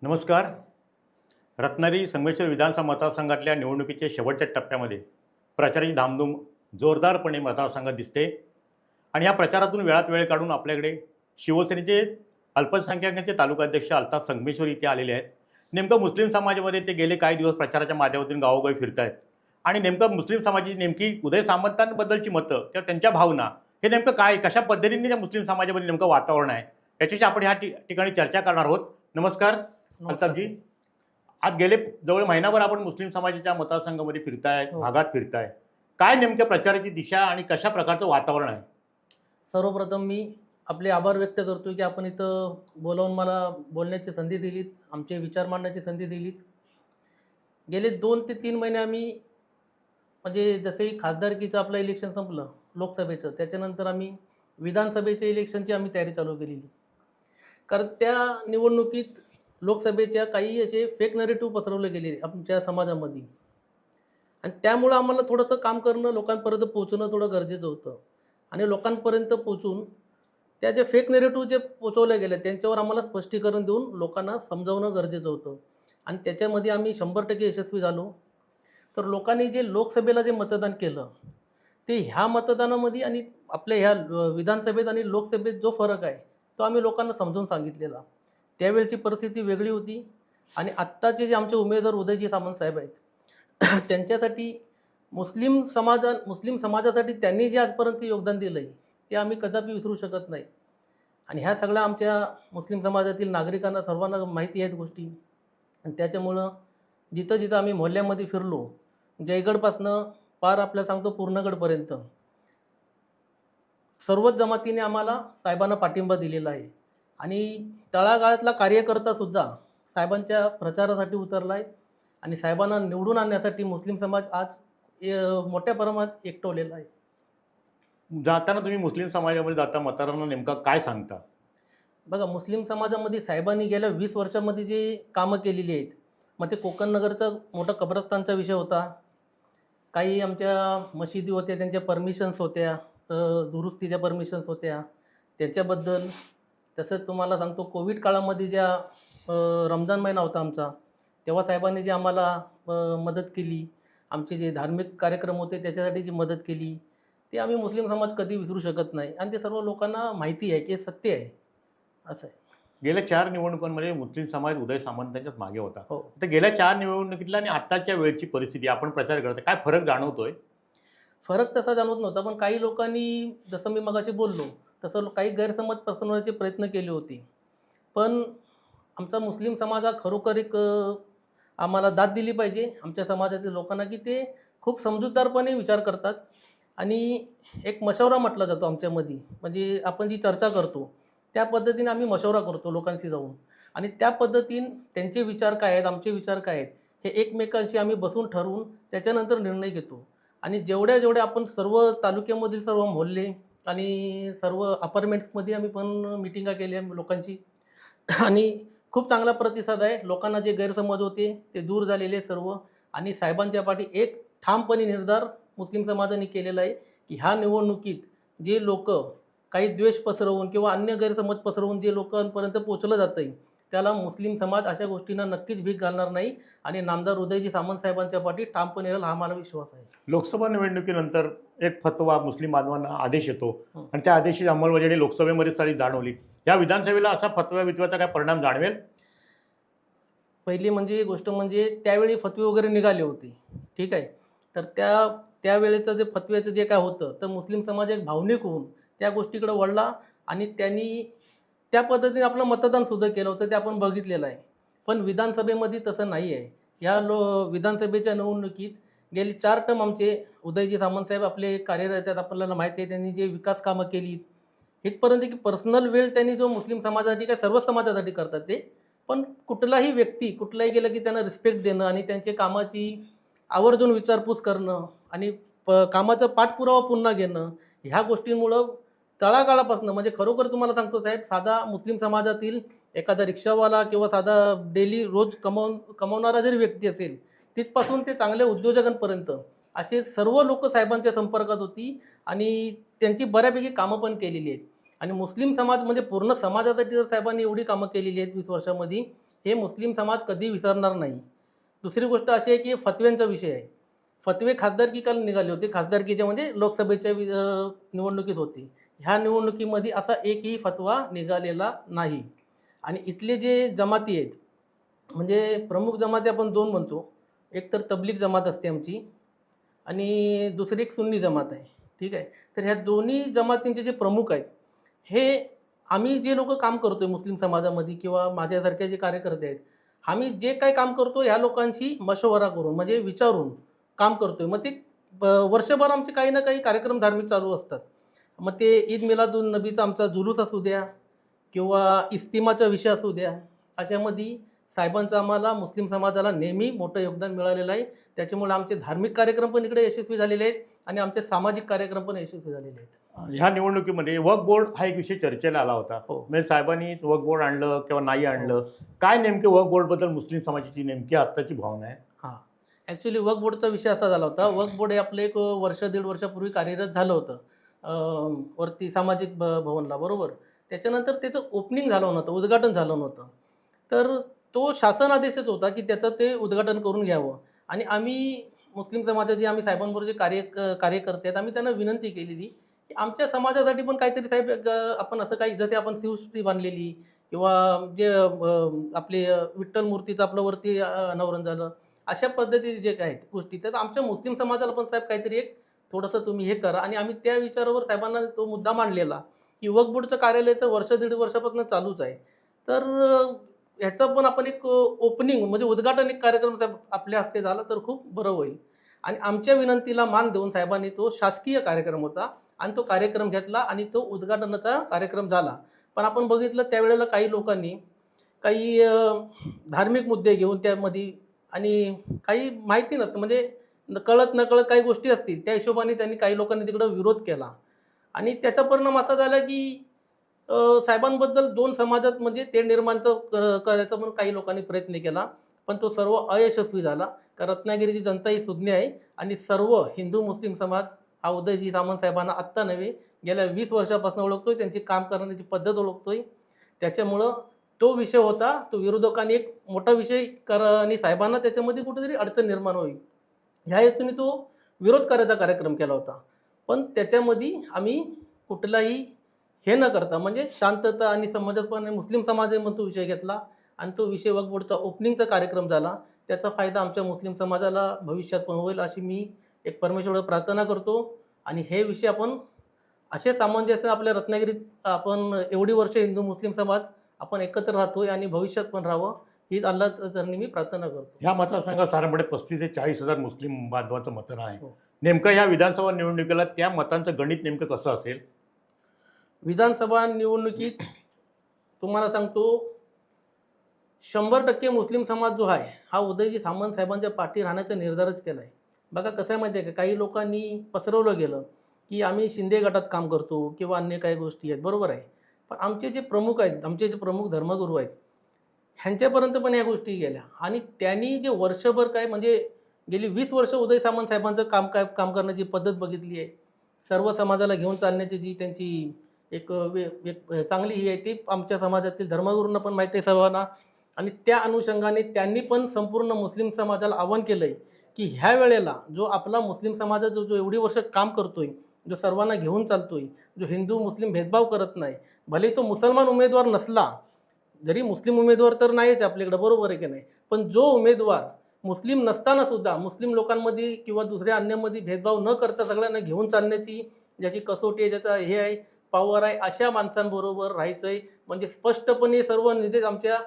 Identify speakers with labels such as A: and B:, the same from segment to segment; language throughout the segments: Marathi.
A: नमस्कार. रत्नागिरी संगमेश्वर विधानसभा मतदारसंघातल्या निवडणुकीच्या शेवटच्या टप्प्यामध्ये प्रचाराची धामधूम जोरदारपणे मतदारसंघात दिसते आणि या प्रचारातून वेळात वेळ काढून आपल्याकडे शिवसेनेचे अल्पसंख्याकांचे तालुकाध्यक्ष अल्ताफ संगमेश्वर इथे आलेले आहेत. नेमकं मुस्लिम समाजामध्ये ते गेले काही दिवस प्रचाराच्या माध्यमातून गावोगावी फिरत आहेत आणि नेमकं मुस्लिम समाजाची नेमकी उदय सामंतांबद्दलची मतं किंवा त्यांच्या भावना हे नेमकं काय, कशा पद्धतीने त्या मुस्लिम समाजामध्ये नेमकं वातावरण आहे याच्याशी आपण ह्या ठिकाणी चर्चा करणार आहोत. नमस्कार अल्ताफजी. आज गेले जवळ महिनाभर आपण मुस्लिम समाजाच्या मतदारसंघामध्ये फिरताय, भागात फिरताय. काय नेमक्या प्रचाराची दिशा आणि कशा प्रकारचं वातावरण आहे?
B: सर्वप्रथम मी आपले आभार व्यक्त करतो की आपण इथं बोलावून मला बोलण्याची संधी दिलीत, आमचे विचार मांडण्याची संधी दिलीत. गेले 2 ते 3 महिने आम्ही म्हणजे जसे खासदारकीचं आपलं इलेक्शन संपलं लोकसभेचं, त्याच्यानंतर आम्ही विधानसभेच्या इलेक्शनची आम्ही तयारी चालू केलेली. कारण त्या निवडणुकीत लोकसभेच्या काही असे फेक नरेटिव्ह पसरवले गेले आमच्या समाजामध्ये आणि त्यामुळं आम्हाला थोडंसं काम करणं, लोकांपर्यंत पोहोचणं थोडं गरजेचं होतं आणि लोकांपर्यंत पोहोचून त्या जे फेक नरेटिव्ह जे पोचवले गेले त्यांच्यावर आम्हाला स्पष्टीकरण देऊन लोकांना समजावणं गरजेचं होतं आणि त्याच्यामध्ये आम्ही 100% यशस्वी झालो. तर लोकांनी जे लोकसभेला जे मतदान केलं ते ह्या मतदानामध्ये आणि आपल्या ह्या विधानसभेत आणि लोकसभेत जो फरक आहे तो आम्ही लोकांना समजून सांगितलेला. त्यावेळची परिस्थिती वेगळी होती आणि आत्ताचे जे आमचे उमेदवार उदयजी सामंत साहेब आहेत त्यांच्यासाठी मुस्लिम समाजासाठी त्यांनी जे आजपर्यंत योगदान दिलं आहे ते आम्ही कदापि विसरू शकत नाही. आणि ह्या सगळ्या आमच्या मुस्लिम समाजातील नागरिकांना सर्वांना माहिती आहेत गोष्टी आणि त्याच्यामुळं जिथं जिथं आम्ही मोहल्ल्यामध्ये फिरलो, जयगडपासनं पार आपल्याला सांगतो पूर्णगडपर्यंत सर्वच जमातीने आम्हाला साहेबांना पाठिंबा दिलेला आहे आणि तळागाळातला कार्यकर्तासुद्धा साहेबांच्या प्रचारासाठी उतरला आहे आणि साहेबांना निवडून आणण्यासाठी मुस्लिम समाज आज मोठ्या प्रमाणात एकटवलेला आहे.
A: जाताना तुम्ही मुस्लिम समाजामध्ये जाता, मतदारांना नेमकं काय सांगता?
B: बघा, मुस्लिम समाजामध्ये साहेबांनी गेल्या 20 वर्षामध्ये जे कामं केलेली आहेत, मग ते कोकण नगरचा मोठा कब्रस्तानचा विषय होता, काही आमच्या मशिदी होत्या त्यांच्या परमिशन्स होत्या, दुरुस्तीच्या परमिशन्स होत्या त्याच्याबद्दल. तसंच तुम्हाला सांगतो कोविड काळामध्ये ज्या रमजान महिना होता आमचा, तेव्हा साहेबांनी जे आम्हाला मदत केली, आमचे जे धार्मिक कार्यक्रम होते त्याच्यासाठी जी मदत केली ते आम्ही मुस्लिम समाज कधी विसरू शकत नाही आणि ते सर्व लोकांना माहिती आहे की सत्य आहे. असं आहे.
A: गेल्या 4 निवडणुकांमध्ये मुस्लिम समाज उदय सामंतांच्याच मागे होता.
B: हो.
A: तर गेल्या 4 निवडणुकीतला आणि आत्ताच्या वेळची परिस्थिती आपण प्रचार करता, काय फरक जाणवतोय?
B: फरक तसा जाणवत नव्हता, पण काही लोकांनी जसं मी मगाशी बोललो तसं काही गैरसमज पसरवण्याचे प्रयत्न केले होते. पण आमचा मुस्लिम समाज हा खरोखर एक आम्हाला दाद दिली पाहिजे आमच्या समाजातील लोकांना की ते खूप समजूतदारपणे विचार करतात आणि एक मशवरा म्हटला जातो आमच्यामध्ये. म्हणजे आपण जी चर्चा करतो त्या पद्धतीने आम्ही मशवरा करतो लोकांशी जाऊन आणि त्या पद्धतीने त्यांचे विचार काय आहेत, आमचे विचार काय आहेत हे एकमेकांशी आम्ही बसून ठरवून त्याच्यानंतर निर्णय घेतो. आणि जेवढ्या आपण सर्व तालुक्यामधील सर्व मोहल्ले आणि सर्व अपार्टमेंट्समध्ये आम्ही पण मिटिंगा केल्या लोकांची आणि खूप चांगला प्रतिसाद आहे. लोकांना जे गैरसमज होते ते दूर झालेले सर्व आणि साहेबांच्या पाठी एक ठामपणे निर्धार मुस्लिम समाजाने केलेला आहे की ह्या निवडणुकीत जे लोक काही द्वेष पसरवून किंवा अन्य गैरसमज पसरवून जे लोकांपर्यंत पोचलं जातं आहे त्याला मुस्लिम समाज अशा गोष्टींना नक्कीच भीक घालणार नाही आणि नामदार उदयजी सामंत साहेबांच्या पाठी ठामपणे राहील हा मला विश्वास आहे.
A: लोकसभा निवडणुकीनंतर एक फतवा मुस्लिम बांधवांना आदेश येतो आणि त्या आदेशाची अंमलबजावणी लोकसभेमध्ये सारी जाणवली. या विधानसभेला असा फतव्या वितव्याचा काय परिणाम जाणवेल?
B: पहिली म्हणजे गोष्ट म्हणजे त्यावेळी फतवे वगैरे निघाले होते, ठीक आहे. तर त्यावेळेचं जे फतव्याचं जे काय होतं तर मुस्लिम समाज एक भावनिक होऊन त्या गोष्टीकडे वळला आणि त्यांनी त्या पद्धतीने आपलं मतदानसुद्धा केलं होतं, ते आपण बघितलेलं आहे. पण विधानसभेमध्ये तसं नाही आहे. या विधानसभेच्या निवडणुकीत गेली 4 टर्म आमचे उदयजी सामंत साहेब आपले कार्यरत आहेत. आपल्याला माहिती आहे त्यांनी जे विकास कामं केली इथपर्यंत की पर्सनल वेळ त्यांनी जो मुस्लिम समाजासाठी काय सर्व समाजासाठी करतात ते, पण कुठलाही व्यक्ती कुठलाही गेलं की त्यांना रिस्पेक्ट देणं आणि त्यांच्या कामाची आवर्जून विचारपूस करणं आणि कामाचा पाठपुरावा पुन्हा घेणं ह्या गोष्टींमुळं तळागाळापासून म्हणजे खरोखर तुम्हाला सांगतो साहेब, साधा मुस्लिम समाजातील एखादा रिक्षावाला किंवा साधा डेली रोज कमवणारा जरी व्यक्ती असेल तिथपासून ते चांगल्या उद्योजकांपर्यंत असे सर्व लोक साहेबांच्या संपर्कात होती आणि त्यांची बऱ्यापैकी कामं पण केलेली आहेत. आणि मुस्लिम समाज म्हणजे पूर्ण समाजासाठी जर साहेबांनी एवढी कामं केलेली आहेत 20 वर्षामध्ये हे मुस्लिम समाज कधी विसरणार नाही. दुसरी गोष्ट अशी आहे की फतव्यांचा विषय आहे. फतवे खासदारकी काल निघाले होते, खासदारकीच्या म्हणजे लोकसभेच्या निवडणुकीत होते. ह्या निवडणुकीमध्ये असा एकही फतवा निघालेला नाही. आणि इथले जे जमाती आहेत, म्हणजे प्रमुख जमाती आपण दोन म्हणतो. एक तर तबलीग जमात असते आमची आणि दुसरी एक सुन्नी जमात आहे. ठीक आहे. तर ह्या दोन्ही जमातींचे जे प्रमुख आहेत, हे आम्ही जे लोक काम करतोय मुस्लिम समाजामध्ये किंवा माझ्यासारखे जे कार्यकर्ते आहेत, आम्ही जे काही काम करतो ह्या लोकांशी मशवरा करून म्हणजे विचारून काम करतोय. मग ते वर्षभर आमचे काही ना काही कार्यक्रम धार्मिक चालू असतात. मग ते ईद मिलादुन नबीचा आमचा जुलूस असू द्या किंवा इस्तिमाचा विषय असू द्या, अशामध्ये साहेबांचं आम्हाला मुस्लिम समाजाला नेहमी मोठं योगदान मिळालेलं आहे. त्याच्यामुळे आमचे धार्मिक कार्यक्रम पण इकडे यशस्वी झालेले आहेत आणि आमचे सामाजिक कार्यक्रम पण यशस्वी झालेले आहेत.
A: ह्या निवडणुकीमध्ये वक्फ बोर्ड हा एक विषय चर्चेला आला होता.
B: हो.
A: म्हणजे साहेबांनी वक्फ बोर्ड आणलं किंवा नाही आणलं, काय नेमके वक्फ बोर्डबद्दल मुस्लिम समाजाची नेमकी आत्ताची भावना आहे?
B: हां, ॲक्च्युली वक्फ बोर्डचा विषय असा झाला होता. वक्फ बोर्ड हे आपलं एक वर्ष दीड वर्षापूर्वी कार्यरत झालं होतं वरती सामाजिक भवनला, बरोबर. त्याच्यानंतर त्याचं ओपनिंग झालं नव्हतं, उद्घाटन झालं नव्हतं. तर तो शासन आदेशच होता की त्याचं ते उद्घाटन करून घ्यावं. आणि आम्ही मुस्लिम समाजाचे आम्ही साहेबांबरोबर जे कार्यकर्ते आहेत, आम्ही त्यांना विनंती केलेली की आमच्या समाजासाठी पण काहीतरी साहेब आपण असं काही, जसे आपण शिवसृष्टी बांधलेली किंवा जे आपले विठ्ठल मूर्तीचं आपलं वरती अनावरण झालं, अशा पद्धतीचे जे काही आहेत गोष्टी, तर आमच्या मुस्लिम समाजाला पण साहेब काहीतरी एक थोडंसं तुम्ही हे करा. आणि आम्ही त्या विचारावर साहेबांना तो मुद्दा मांडलेला की वक्फ बोर्डचं कार्यालय तर वर्ष दीड वर्षापासून चालूच आहे. तर ह्याचं पण आपण एक ओपनिंग म्हणजे उद्घाटन एक कार्यक्रम साहेब आपल्या हस्ते झाला तर खूप बरं होईल. आणि आमच्या विनंतीला मान देऊन साहेबांनी तो शासकीय कार्यक्रम होता आणि तो कार्यक्रम घेतला आणि तो उद्घाटनाचा कार्यक्रम झाला. पण आपण बघितलं त्यावेळेला काही लोकांनी काही धार्मिक मुद्दे घेऊन त्यामध्ये आणि काही माहिती नसतं म्हणजे कळत नकळत काही गोष्टी असतील, त्या हिशोबाने त्यांनी काही लोकांनी तिकडं विरोध केला. आणि त्याचा परिणाम असा झाला की साहेबांबद्दल दोन समाजात म्हणजे ते निर्माण करायचा म्हणून काही लोकांनी प्रयत्न केला, पण तो सर्व अयशस्वी झाला. कारण रत्नागिरीची जनता ही सुज्ञ आहे आणि सर्व हिंदू मुस्लिम समाज हा उदयजी सामंत साहेबांना आत्ता नव्हे गेल्या 20 वर्षापासून ओळखतोय, त्यांची काम करण्याची पद्धत ओळखतोय. त्याच्यामुळं तो विषय होता, तो विरोधकांनी एक मोठा विषय आणि साहेबांना त्याच्यामध्ये कुठेतरी अडचण निर्माण होईल ह्या हेतूने तो विरोध करायचा कार्यक्रम केला होता. पण त्याच्यामध्ये आम्ही कुठलाही हे न करता म्हणजे शांतता आणि समाजातपणे मुस्लिम समाजाने तो विषय घेतला आणि तो विषय वक्फ बोर्डचा ओपनिंगचा कार्यक्रम झाला. त्याचा फायदा आमच्या मुस्लिम समाजाला भविष्यात पण होईल अशी मी एक परमेश्वराला प्रार्थना करतो. आणि हे विषय आपण असे सामंजस्य आपल्या रत्नागिरीत आपण एवढी वर्ष हिंदू मुस्लिम समाज आपण एकत्र राहतोय आणि भविष्यात पण राहावं ही अल्लाहच्या चरणी मी प्रार्थना करतो.
A: ह्या मतदारसंघात साधारणपणे 35 ते 40,000 मुस्लिम बांधवांचं मतदान आहे.
B: हो.
A: नेमकं या विधानसभा निवडणुकीला त्या मतांचं गणित नेमकं कसं असेल?
B: विधानसभा निवडणुकीत तुम्हाला सांगतो 100% मुस्लिम समाज जो आहे हा उदयजी सामंत साहेबांच्या पाठी राहण्याचा निर्धारच केला आहे. बघा कसं आहे माहिती आहे का, काही लोकांनी पसरवलं गेलं की आम्ही शिंदे गटात काम करतो किंवा अन्य काही गोष्टी आहेत, बरोबर आहे. पण आमचे जे प्रमुख आहेत, आमचे जे प्रमुख धर्मगुरू आहेत, ह्यांच्यापर्यंत पण ह्या गोष्टी गेल्या. आणि त्यांनी जे वर्षभर काय म्हणजे गेली 20 वर्ष उदय सामंत साहेबांचं काम करण्याची पद्धत बघितली आहे. सर्व समाजाला घेऊन चालण्याची जी त्यांची एक चांगली ही आहे ती आमच्या समाजातील धर्मगुरूंना पण माहिती आहे सर्वांना. आणि त्या अनुषंगाने त्यांनी पण संपूर्ण मुस्लिम समाजाला आवाहन केलं आहे की ह्या वेळेला जो आपला मुस्लिम समाजाचा जो एवढी वर्ष काम करतोय, जो सर्वांना घेऊन चालतोय, जो हिंदू मुस्लिम भेदभाव करत नाही, भले तो मुसलमान उमेदवार नसला, जरी मुस्लिम उमेदवार तर नाहीच आपल्याकडे, बरोबर आहे की नाही, पण जो उमेदवार मुस्लिम नसताना सुद्धा मुस्लिम लोकांमध्ये किंवा दुसऱ्या अन्यमध्ये भेदभाव न करता सगळ्यांना घेऊन चालण्याची ज्याची कसोटी आहे, ज्याचा हे आहे पॉवर आहे, अशा माणसांबरोबर राहायचं आहे. म्हणजे स्पष्टपणे सर्व निर्देश आमच्या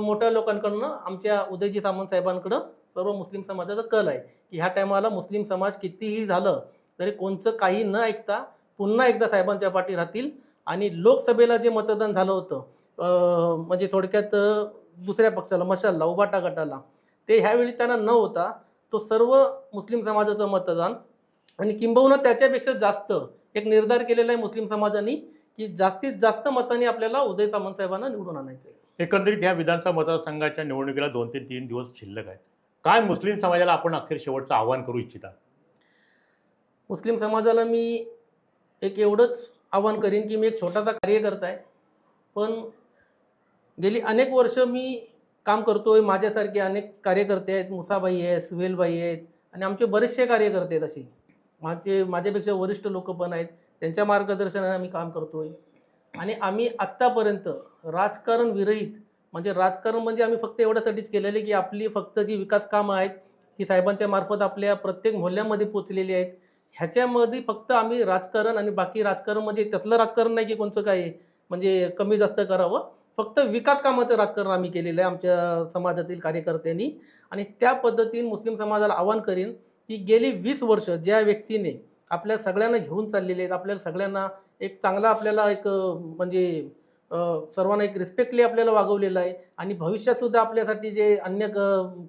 B: मोठ्या लोकांकडनं आमच्या उदयजी सामंत साहेबांकडं सर्व मुस्लिम समाजाचा कल आहे की ह्या टायमाला मुस्लिम समाज कितीही झालं तरी कोणचं काही न ऐकता पुन्हा एकदा साहेबांच्या पाठी राहतील. आणि लोकसभेला जे मतदान झालं होतं म्हणजे थोडक्यात दुसऱ्या पक्षाला मशालला उबाटा गटाला, ते ह्यावेळी त्यांना न होता तो सर्व मुस्लिम समाजाचं मतदान आणि किंबहुना त्याच्यापेक्षा जास्त एक निर्धार केलेला आहे मुस्लिम समाजाने की जास्तीत जास्त मतांनी आपल्याला उदय सामंत साहेबांना निवडून आणायचं आहे.
A: एकंदरीत या विधानसभा मतदारसंघाच्या निवडणुकीला 2 ते 3 दिवस शिल्लक आहेत. काय मुस्लिम समाजाला आपण अखेर शेवटचं आवाहन करू इच्छिता?
B: मुस्लिम समाजाला मी एक एवढंच आवाहन करीन की मी एक छोटासा कार्यकर्ता आहे, पण गेली अनेक वर्ष मी काम करतोय. माझ्यासारखे अनेक कार्यकर्ते आहेत, मुसाबाई आहेत, सुहेलबाई आहेत आणि आमचे बरेचसे कार्यकर्ते आहेत असे. माझ्यापेक्षा वरिष्ठ लोक पण आहेत, त्यांच्या मार्गदर्शनाने आम्ही काम करतोय. आणि आम्ही आत्तापर्यंत राजकारण विरहित, म्हणजे राजकारण म्हणजे आम्ही फक्त एवढ्यासाठीच केलेलं आहे की आपली फक्त जी विकास कामं आहेत ती साहेबांच्या मार्फत आपल्या प्रत्येक मोहल्ल्यामध्ये पोचलेली आहेत. ह्याच्यामध्ये फक्त आम्ही राजकारण आणि बाकी राजकारण म्हणजे त्यातलं राजकारण नाही की कोणचं काय म्हणजे कमी जास्त करावं. फक्त विकास कामाचं राजकारण आम्ही केलेलं आहे आमच्या समाजातील कार्यकर्त्यांनी. आणि त्या पद्धतीने मुस्लिम समाजाला आवाहन करीन की गेली 20 वर्ष ज्या व्यक्तीने आपल्या सगळ्यांना घेऊन चाललेले आहेत, आपल्याला सगळ्यांना एक चांगला आपल्याला एक म्हणजे सर्वांना एक रिस्पेक्टली आपल्याला वागवलेलं आहे आणि भविष्यातसुद्धा आपल्यासाठी जे अन्य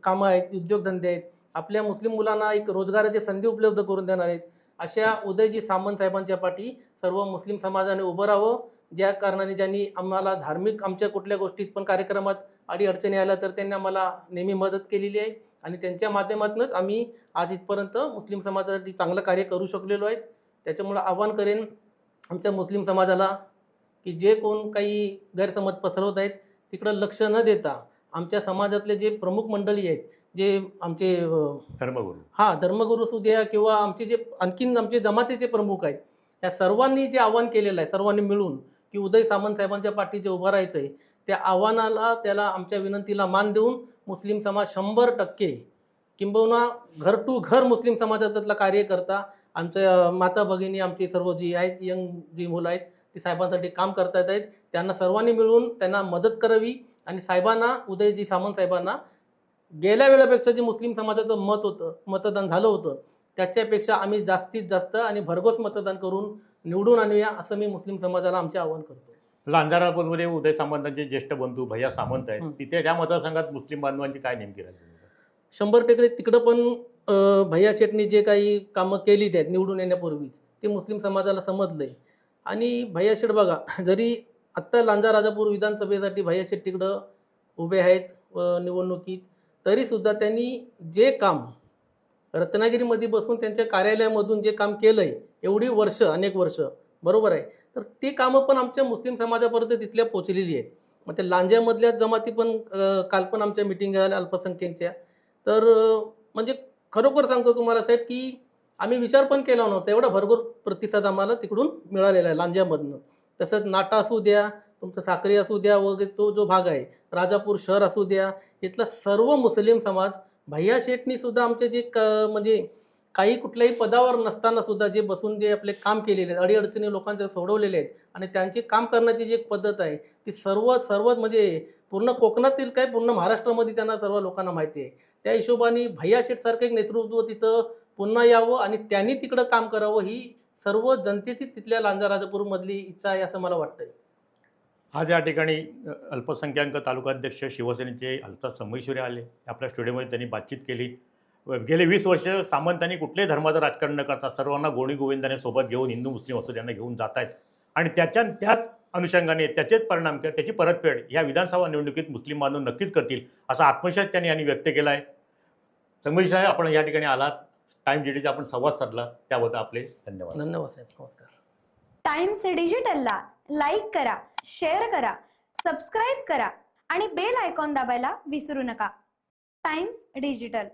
B: कामं आहेत, उद्योगधंदे आहेत, आपल्या मुस्लिम मुलांना एक रोजगाराची संधी उपलब्ध करून देणार आहेत, अशा उदयजी सामंत साहेबांच्या पाठी सर्व मुस्लिम समाजाने उभं राहावं. ज्या कारणाने ज्यांनी आम्हाला धार्मिक आमच्या कुठल्या गोष्टीत पण कार्यक्रमात अडीअडचणी आल्या तर त्यांनी आम्हाला नेहमी मदत केलेली आहे आणि त्यांच्या माध्यमातूनच आम्ही आज इथपर्यंत मुस्लिम समाजासाठी चांगलं कार्य करू शकलेलो आहेत. त्याच्यामुळं आवाहन करेन आमच्या मुस्लिम समाजाला की जे कोण काही गैरसमज पसरवत आहेत तिकडं लक्ष न देता आमच्या समाजातले जे प्रमुख मंडळी आहेत, जे आमचे
A: धर्मगुरू
B: धर्मगुरू असू द्या किंवा आमचे जे आणखीन आमचे जमातीचे प्रमुख आहेत, या सर्वांनी जे आव्हान केलेलं आहे सर्वांनी मिळून की उदय सामंत साहेबांच्या पाठी जे उभं राहायचं आहे, त्या आव्हानाला त्याला आमच्या विनंतीला मान देऊन मुस्लिम समाज 100% किंबहुना घर टू घर मुस्लिम समाजातला कार्यकर्ता आमच्या माता भगिनी आमची सर्व जी आहेत, यंग जी मुलं आहेत ती साहेबांसाठी काम करतात आहेत. त्यांना सर्वांनी मिळून त्यांना मदत करावी आणि साहेबांना उदयजी सामंत साहेबांना गेल्या वेळेपेक्षा जे मुस्लिम समाजाचं मतदान झालं होतं त्याच्यापेक्षा आम्ही जास्तीत जास्त आणि भरघोस मतदान करून निवडून आणूया असं मी मुस्लिम समाजाला आमचे आवाहन करतो.
A: लांजारामध्ये उदय सामंतांचे ज्येष्ठ बंधू भैया सामंत आहेत, तिथे त्या मतदारसंघात मुस्लिम बांधवांची काय नेमकी राजनीती?
B: 100% तिकडं पण भैया शेटनी जे काही कामं केली आहेत निवडून येण्यापूर्वीच ते मुस्लिम समाजाला समजलं आहे. आणि भैया शेट बघा, जरी आत्ता लांजा राजापूर विधानसभेसाठी भैया शेट तिकडं उभे आहेत निवडणुकीत, तरीसुद्धा त्यांनी जे काम रत्नागिरीमध्ये बसून त्यांच्या कार्यालयामधून जे काम केलं आहे एवढी वर्ष, अनेक वर्ष, बरोबर आहे, तर ती कामं पण आमच्या मुस्लिम समाजापर्यंत तिथल्या पोचलेली आहेत. मग त्या लांज्यामधल्या जमाती पण काल पण आमच्या मिटिंग झाल्या अल्पसंख्याकच्या. तर म्हणजे खरोखर सांगतो तुम्हाला साहेब की आम्ही विचार पण केला नव्हता, एवढा भरघोस प्रतिसाद आम्हाला तिकडून मिळालेला आहे लांज्यामधनं. तसंच नाटा असू द्या, तुमचं साक्री असू द्या, वगैरे तो जो भाग आहे राजापूर शहर असू द्या, इथला सर्व मुस्लिम समाज भैया शेटनी सुद्धा आमचे जे म्हणजे काही कुठल्याही पदावर नसताना सुद्धा जे बसून जे आपले काम केलेले आहेत, अडीअडचणी लोकांचे सोडवलेले आहेत आणि त्यांची काम करण्याची जी एक पद्धत आहे ती सर्वात म्हणजे पूर्ण कोकणातील काय पूर्ण महाराष्ट्रामध्ये त्यांना सर्व लोकांना माहिती आहे. त्या हिशोबाने भैया शेटसारखं एक नेतृत्व तिथं पुन्हा यावं आणि त्यांनी तिकडं काम करावं ही सर्व जनतेची तिथल्या लांजा राजापूरमधली इच्छा आहे असं मला वाटतंय.
A: आज या ठिकाणी अल्पसंख्याक तालुकाध्यक्ष शिवसेनेचे अल्ताफ संगमेश्वरी आले. आपल्या स्टुडिओमध्ये त्यांनी बातचीत केली. गेले 20 वर्ष सामंतांनी कुठल्याही धर्माचं राजकारण न करता सर्वांना गोणी गोविंदाने सोबत घेऊन हिंदू मुस्लिम असो त्यांना घेऊन जात आहेत आणि त्याच अनुषंगाने त्याचेच परिणाम किंवा त्याची परतफेड या विधानसभा निवडणुकीत मुस्लिम बांधव नक्कीच करतील असा आत्मविश्वास त्यांनी यांनी व्यक्त केला आहे. संगमेश्वर साहेब, आपण या ठिकाणी आलात, टाइम्स डिजिटलचा आपण संवाद साधला त्याबद्दल आपले धन्यवाद.
B: धन्यवाद साहेब, नमस्कार.
C: टाइम्स डिजिटलला लाईक करा, शेअर करा, सबस्क्राईब करा आणि बेल आयकॉन दाबायला विसरू नका. Times digital.